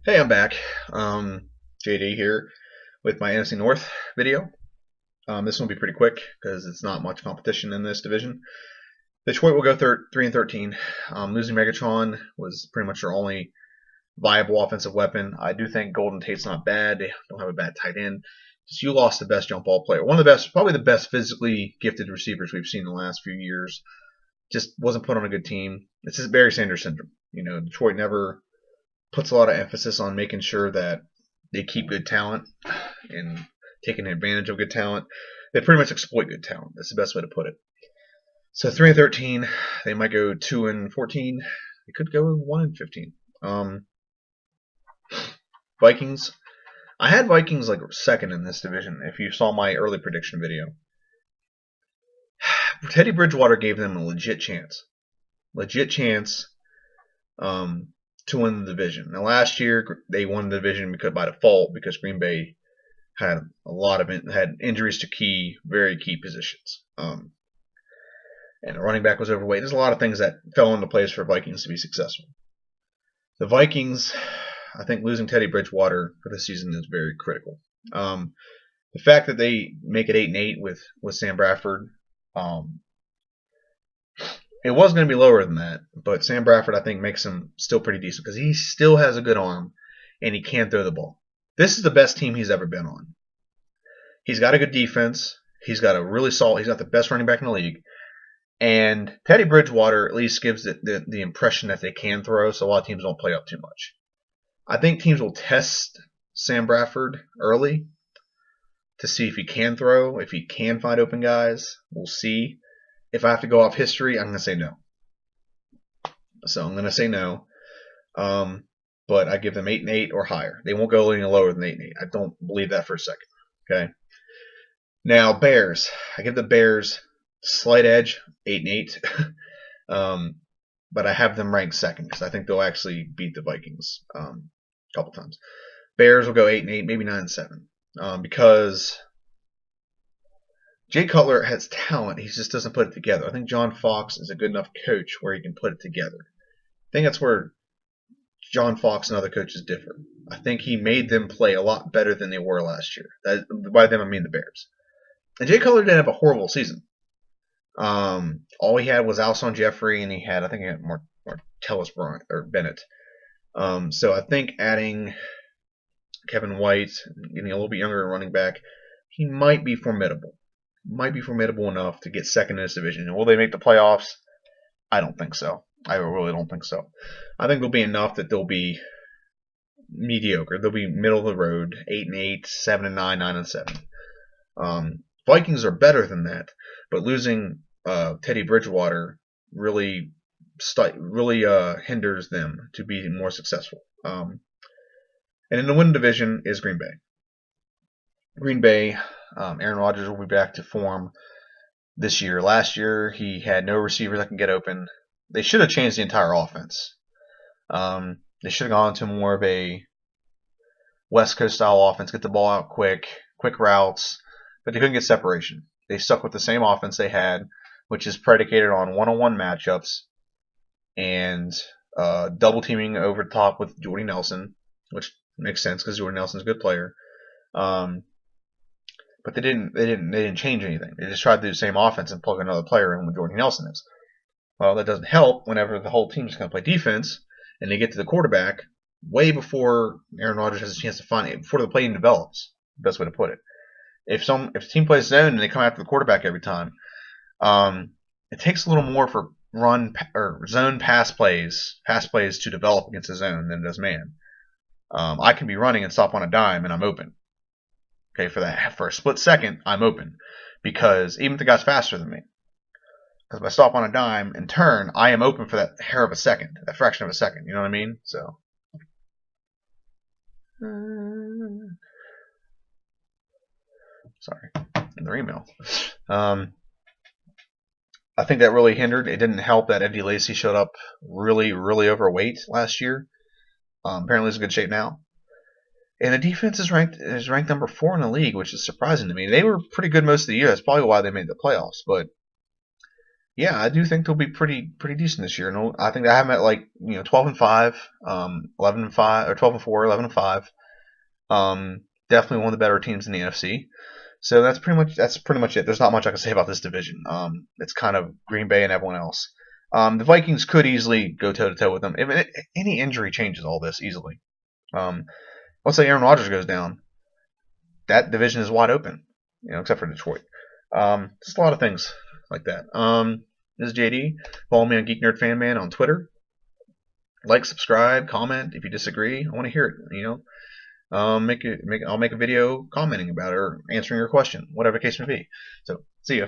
Hey, I'm back. JD here with my NFC North video. This one will be pretty quick because it's not much competition in this division. Detroit will go 3 and 13. Losing Megatron was pretty much their only viable offensive weapon. I do think Golden Tate's not bad. They don't have a bad tight end. Just you lost the best jump ball player, one of the best, probably the best physically gifted receivers we've seen in the last few years. Just wasn't put on a good team. It's just Barry Sanders syndrome. Detroit never puts a lot of emphasis on making sure that they keep good talent and taking advantage of good talent. They pretty much exploit good talent. That's the best way to put it. So 3 and 13, they might go 2 and 14. They could go 1 and 15. Vikings. I had Vikings like second in this division. If you saw my early prediction video, Teddy Bridgewater gave them a legit chance. To win the division. Now, last year they won the division by default because Green Bay had had injuries to very key positions. And the running back was overweight. There's a lot of things that fell into place for Vikings to be successful. The Vikings, I think losing Teddy Bridgewater for the season is very critical. The fact that they make it 8-8 with Sam Bradford, it was going to be lower than that, but Sam Bradford, I think, makes him still pretty decent because he still has a good arm and he can throw the ball. This is the best team he's ever been on. He's got a good defense. He's got the best running back in the league. And Teddy Bridgewater at least gives the impression that they can throw, so a lot of teams don't play up too much. I think teams will test Sam Bradford early to see if he can throw, if he can find open guys. We'll see. If I have to go off history, I'm going to say no. So I'm going to say no. But I give them 8-8 or higher. They won't go any lower than 8-8. I don't believe that for a second. Okay. Now Bears. I give the Bears slight edge, 8-8. But I have them ranked second because I think they'll actually beat the Vikings a couple times. Bears will go 8-8, maybe 9-7, because Jay Cutler has talent. He just doesn't put it together. I think John Fox is a good enough coach where he can put it together. I think that's where John Fox and other coaches differ. I think he made them play a lot better than they were last year. By them, I mean the Bears. And Jay Cutler didn't have a horrible season. All he had was Alshon Jeffrey, and he had Martellus Bennett. So I think adding Kevin White, getting a little bit younger running back, he might be formidable. Might be formidable enough to get second in this division. And will they make the playoffs? I don't think so. I really don't think so. I think they'll be enough that they'll be mediocre. They'll be middle of the road, 8-8, 7-9, 9-7. Vikings are better than that, but losing Teddy Bridgewater really hinders them to be more successful. And in the win division is Green Bay. Green Bay, Aaron Rodgers will be back to form this year. Last year, he had no receivers that can get open. They should have changed the entire offense. They should have gone to more of a West Coast style offense, get the ball out quick routes, but they couldn't get separation. They stuck with the same offense they had, which is predicated on one-on-one matchups and double teaming over top with Jordy Nelson, which makes sense because Jordy Nelson's a good player. But they didn't change anything. They just tried to do the same offense and plug another player in when Jordy Nelson is. Well, that doesn't help whenever the whole team's going to play defense and they get to the quarterback way before Aaron Rodgers has a chance to find it, before the play develops. Best way to put it. If a team plays zone and they come after the quarterback every time, it takes a little more for run or zone pass plays to develop against a zone than it does man. I can be running and stop on a dime and I'm open. Okay, for a split second, I'm open because even if the guy's faster than me, because if I stop on a dime and turn, I am open for that hair of a second, that fraction of a second. You know what I mean? So. Sorry, another email. I think that really hindered. It didn't help that Eddie Lacy showed up really, really overweight last year. Apparently, he's in good shape now. And the defense is ranked number 4 in the league, which is surprising to me. They were pretty good most of the year. That's probably why they made the playoffs. But Yeah, I do think they'll be pretty decent this year. And I think I have them at like 12-5, 11-5, or 12-4, 11-5. Definitely one of the better teams in the NFC. So that's pretty much it. There's not much I can say about this division. It's kind of Green Bay and everyone else. The Vikings could easily go toe to toe with them. Any injury changes all this easily. Um, let's say Aaron Rodgers goes down, that division is wide open, except for Detroit. Just a lot of things like that. This is JD. Follow me on Geek Nerd Fan Man on Twitter. Like, subscribe, comment if you disagree. I want to hear it. I'll make a video commenting about it or answering your question, whatever the case may be. So, see ya.